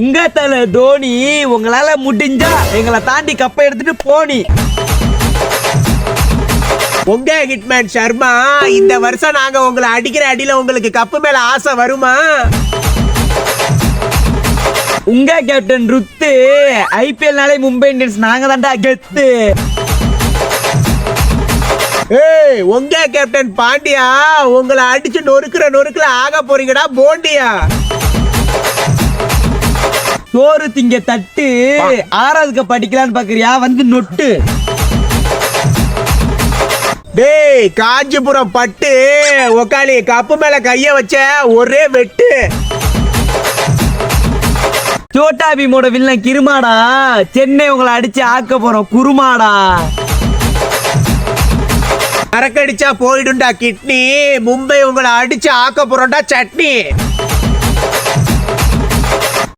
உங்க தல தோனி, உங்களால முடிஞ்சா எங்களை தாண்டி கப்பை எடுத்துட்டு போனி. உங்க ஹிட்மேன் சர்மா, இந்த வருஷம் நாங்க உங்களை அடிக்கிற அடியில உங்களுக்கு கப்பு மேல ஆசை வருமா? உங்க கேப்டன் ருத்து, ஐபிஎல்னாலே மும்பை இந்தியன்ஸ் நாங்க தான்டா கெத்து. ஏய், உங்க கேப்டன் பாண்டியா, உங்களை அடிச்சு நொறுக்குல ஆக போறீங்கடா போண்டியா. சோறு திங்க தட்டு, ஆறாவது கப் அடிக்கலான்னு பாக்குறியா? வந்து நொட்டு. டேய், காஞ்சிபுரம் பட்டு உக்காளி கப்பு மேல கைய வச்ச ஒரே வெட்டு. சோட்டா பீமோட வில்லன் கிருமாடா, சென்னை உங்களை அடிச்சு ஆக்க போறோம் குருமாடா. அரக்கடிச்சா போயிடும்டா கிட்னி, மும்பை உங்களை அடிச்சு ஆக்க போறோம்டா சட்னி.